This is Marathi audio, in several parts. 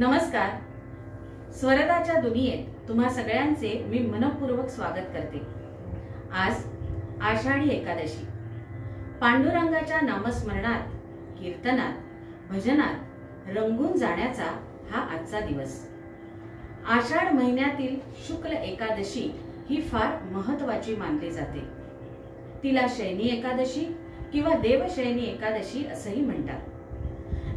नमस्कार. स्वरदाच्या दुनियेत तुम्हा सगळ्यांचे मी मनपूर्वक स्वागत करते. आज आषाढी एकादशी. पांडुरंगाच्या नामस्मरणात, कीर्तनात, भजनात रंगून जाण्याचा हा आजचा दिवस. आषाढ महिन्यातील शुक्ल एकादशी ही फार महत्त्वाची मानली जाते. तिला शयनी एकादशी किंवा देवशयनी एकादशी असंही म्हणतात.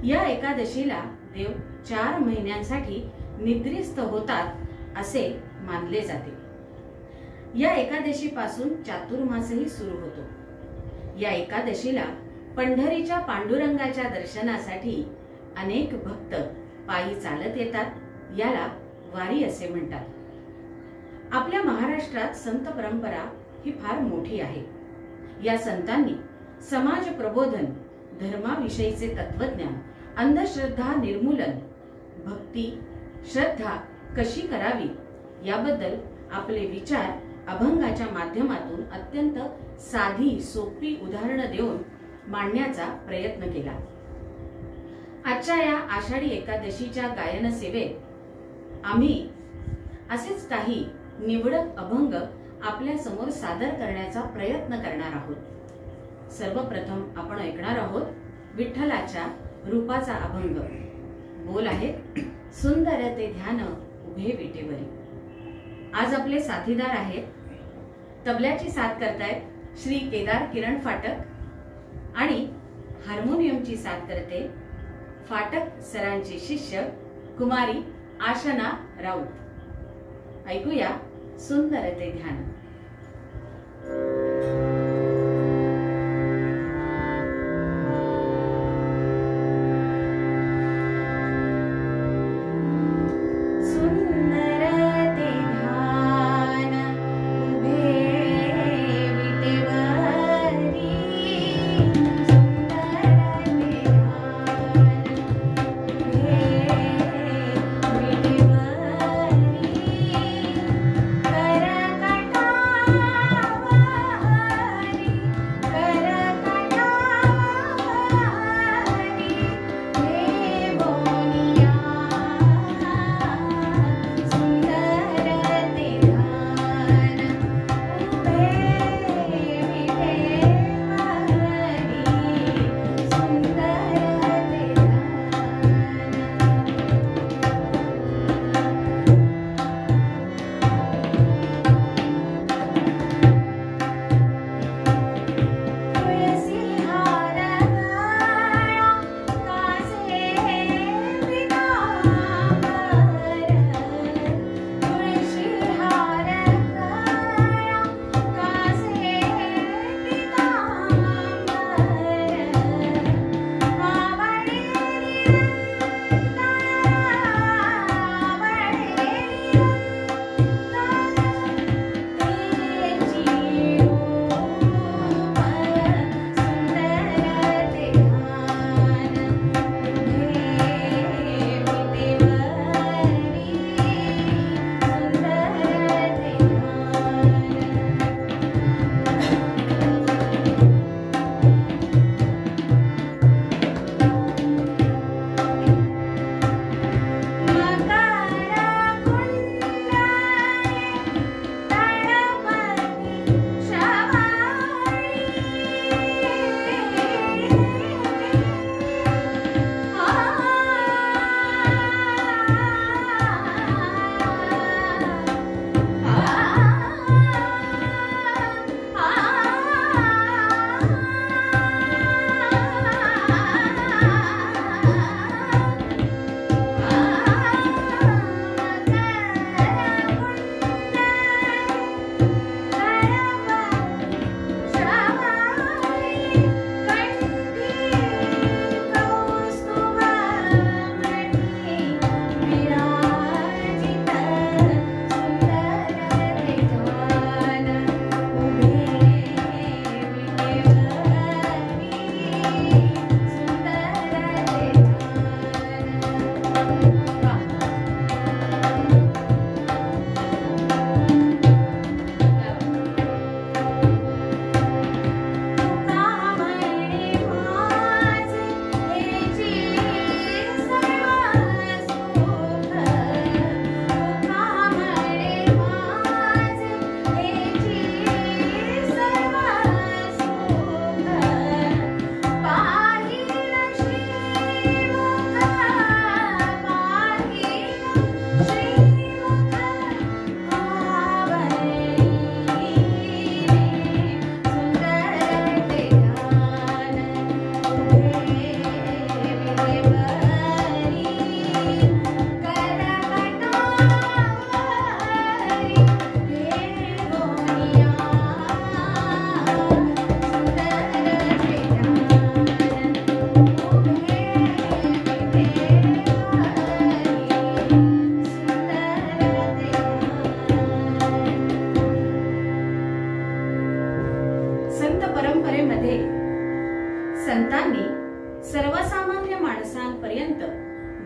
या एकादशीला देव 4 महिन्यांसाठी निद्रिस्त होतात असे मानले जाते. या एकादशी पासून चातुर्मासही सुरू होतो. या एकादशीला पंढरीच्या पांडुरंगाच्या दर्शनासाठी अनेक भक्त पायी चालत येतात. याला वारी असे म्हणतात. आपल्या महाराष्ट्रात संत परंपरा ही फार मोठी आहे. या संतांनी समाज प्रबोधन, धर्माविषयीचे तत्वज्ञान, अंधश्रद्धा निर्मूलन, भक्ती श्रद्धा कशी करावी याबद्दल आपले विचार अभंगाच्या माध्यमातून अत्यंत साधी सोपी उदाहरणं देऊन मांडण्याचा प्रयत्न केला. आजच्या या आषाढी एकादशीच्या गायन सेवेत आम्ही असेच काही निवडक अभंग आपल्या समोर सादर करण्याचा प्रयत्न करणार आहोत. सर्वप्रथम आपण ऐकणार आहोत विठ्ठलाच्या रूपाचा अभंग. बोल आहे सुंदर ते ध्यान उभे विटेवरी. आज आपले साथीदार आहेत. तबल्याची साथ करतायत श्री केदार किरण फाटक आणि हार्मोनियमची साथ करते फाटक सरांची शिष्य कुमारी आशना राऊत. ऐकूया सुंदर ते ध्यान. करा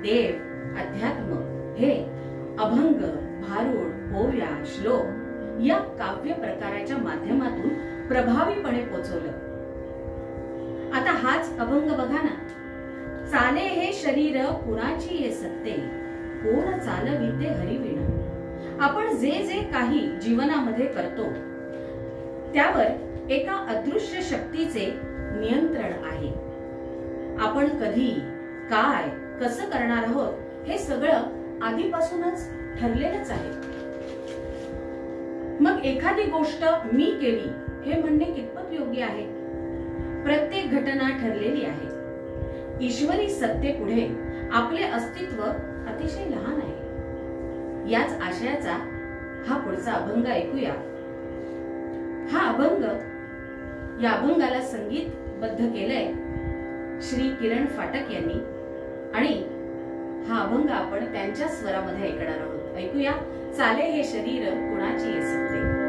देव, अध्यात्म हे अभंग, भारुड, ओव्या, श्लोक या काव्य प्रकाराच्या माध्यमातून प्रभावीपणे पोचवलं. आता हाच अभंग बघा ना. चाले हे शरीर कुणाची ये सत्ते, कोण चालविते हरिविण. आपण जे जे काही जीवनामध्ये करतो त्यावर एका अदृश्य शक्तीचे नियंत्रण आहे. आपण कधी, काय, कसं करणार आहोत हे सगळं आधीपासूनच ठरलेलंच आहे. मग एखादी गोष्ट मी केली हे म्हणणे कितपत योग्य आहे? प्रत्येक घटना ठरलेली आहे. ईश्वरी सत्तेपुढे आपले अस्तित्व अतिशय लहान आहे. याच आशयाचा हा पुढचा अभंग ऐकूया. हा अभंग, या अभंगाला संगीतबद्ध केलंय श्री किरण फाटक यांनी आणि हा अभंग आपण त्यांच्या स्वरामध्ये ऐकणार आहोत. ऐकूया. चाले हे शरीर कुणाची ये सत्ते.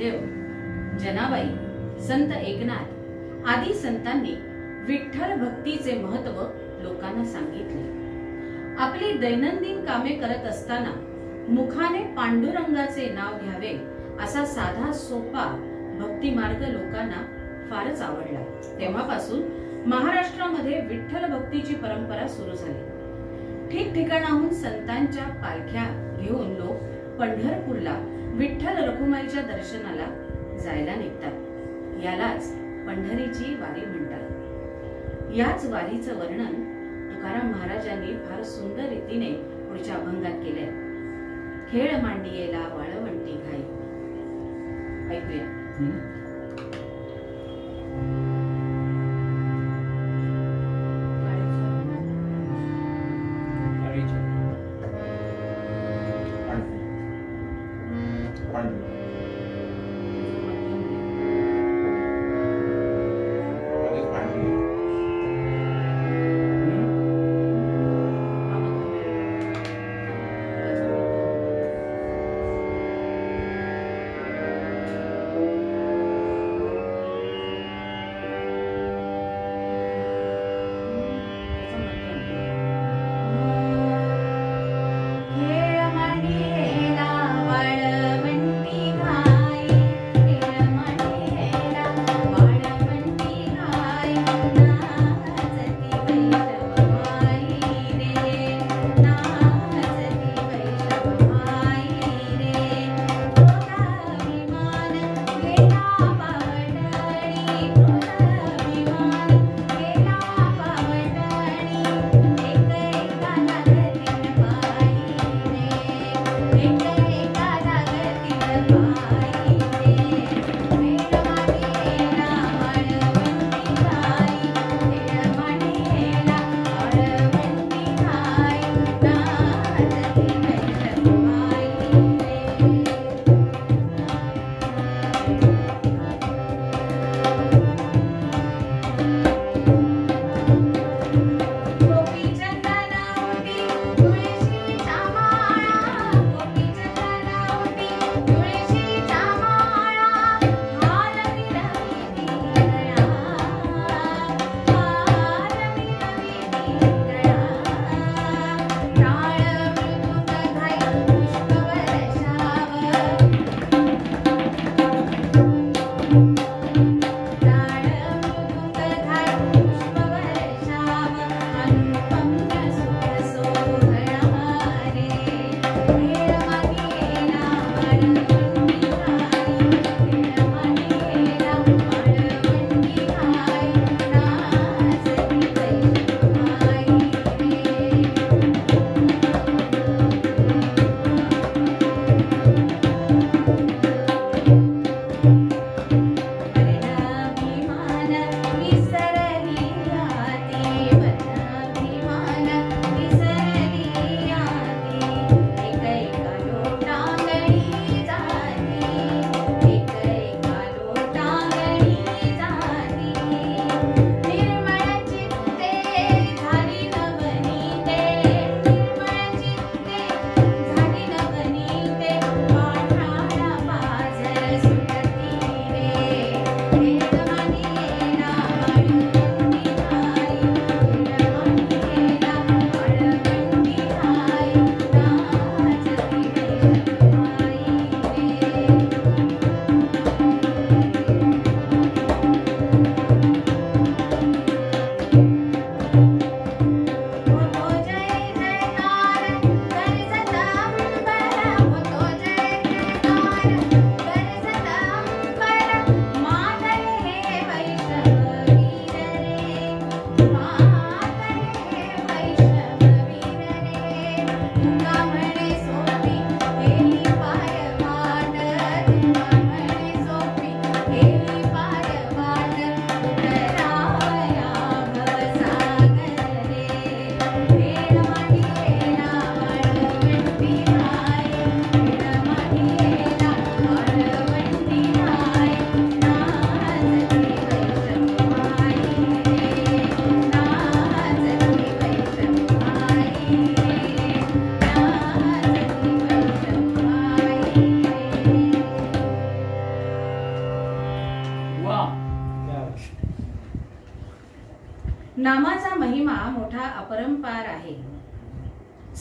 नामदेव, जनाबाई, संत एकनाथ आदी संतांनी विठ्ठल भक्तीचे महत्त्व लोकांना सांगितले. आपली दैनंदिन कामे करत असताना मुखाने पांडुरंगाचे नाव घ्यावे असा साधा सोपा भक्ती मार्ग लोकांना फारच आवडला. तेव्हापासून महाराष्ट्रामध्ये विठ्ठल भक्तीची परंपरा सुरू झाली. ठिकठिकाणाहून संतांच्या पालख्या घेऊन लोक पंढरपूरला विठ्ठल रखुमाईच्या दर्शनाला जायला निघतात. यालाच पंढरीची वारी म्हणतात. याच वारीचं वर्णन तुकाराम महाराजांनी फार सुंदर रीतीने पुढच्या अभंगात केलंय. खेळ मांडियेला वाळवंटी घाई. ऐकूया.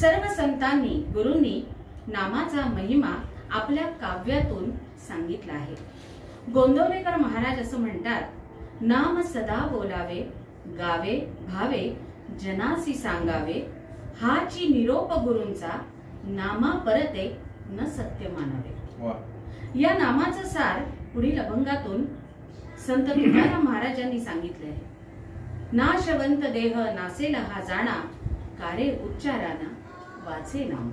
सर्व संतांनी गुरूंनी नामाचा महिमा आपल्या काव्यातून सांगितला आहे. गोंदवलेकर महाराज असं म्हणतात, नाम सदा बोलावे, गावे भावे, जनासी सांगावे, हाची निरोप गुरूंचा, नामा परते न सत्य मानावे. या नामाचं सार पुढील अभंगातून संत तुकाराम महाराजांनी सांगितले आहे. नाशवंत देह नासेल हा जाणा, कारे उच्चाराना वाचे नाम.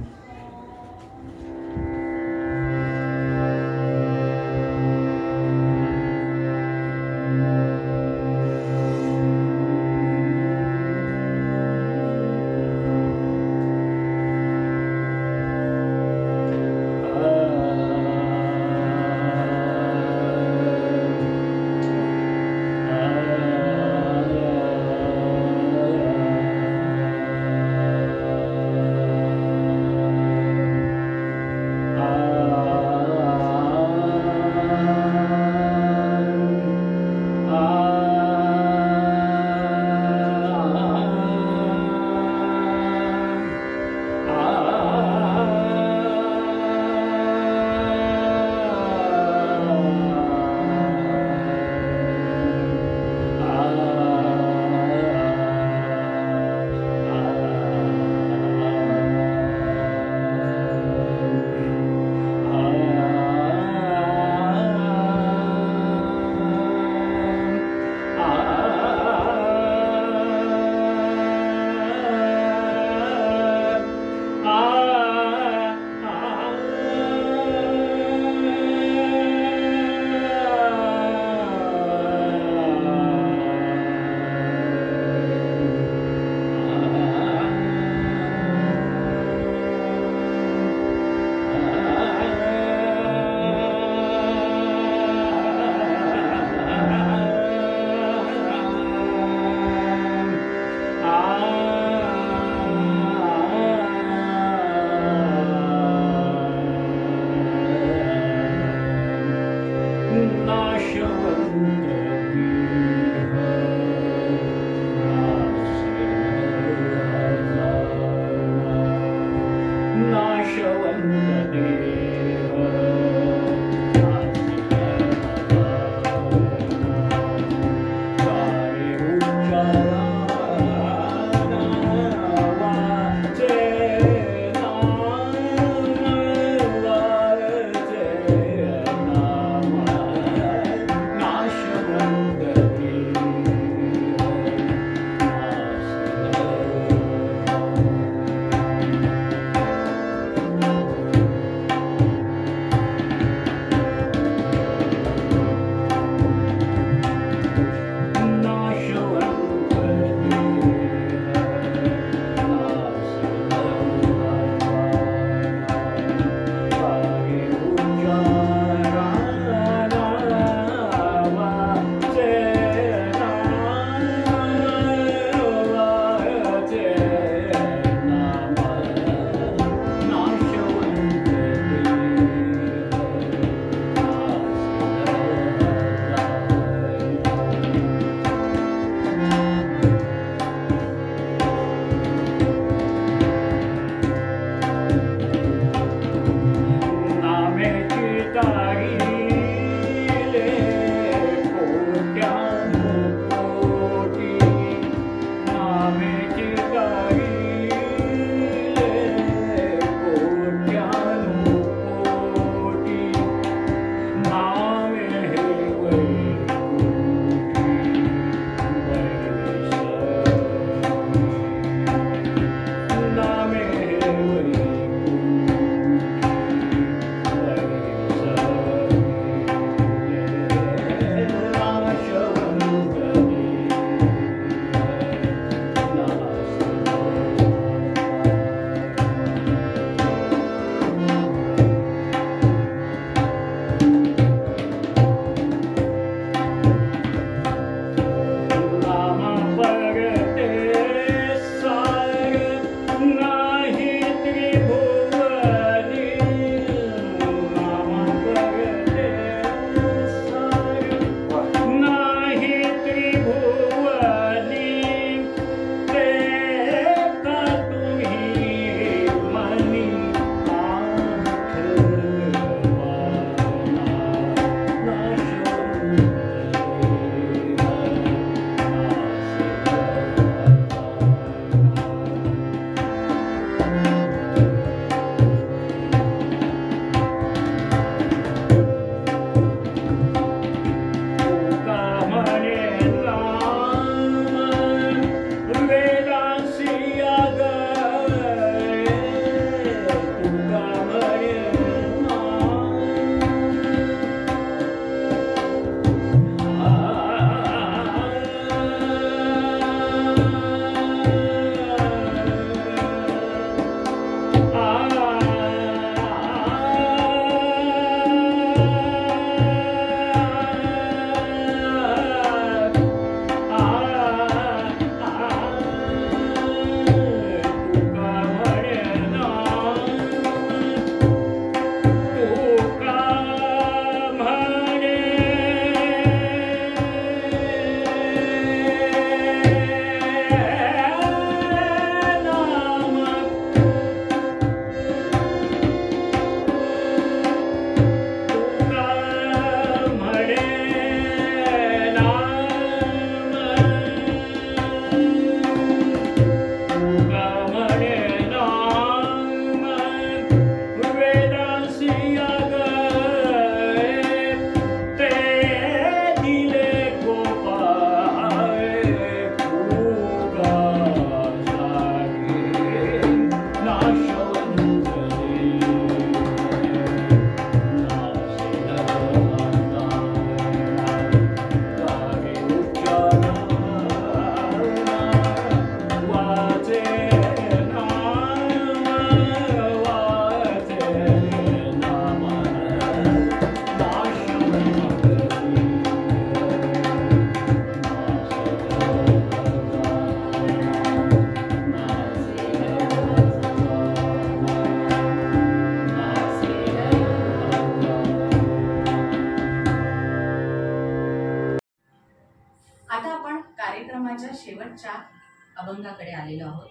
अभंगाकडे आलेलो आहोत.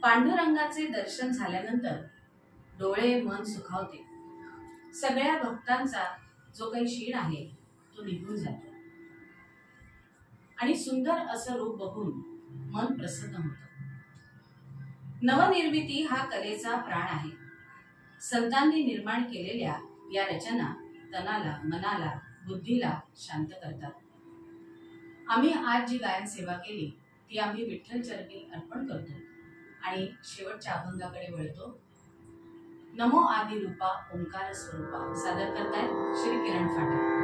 पांडुरंगाचे दर्शन झाल्यानंतर डोळे मन सुखावते. सगळ्या भक्तांचा जो काही शीण आहे तो निघून जातो आणि सुंदर असं रूप बघून मन प्रसन्न होतं. नवनिर्मिती हा कलेचा प्राण आहे. संतांनी निर्माण केलेल्या या रचना तनाला, मनाला, बुद्धीला शांत करतात. आम्ही आज जी गायन सेवा केली ती आम्ही विठ्ठल चरणी अर्पण करतो आणि शेवटच्या अभंगाकडे वळतो. नमो आदि रूपा ओंकार स्वरूपा सादर करतायत श्री किरण फाटक.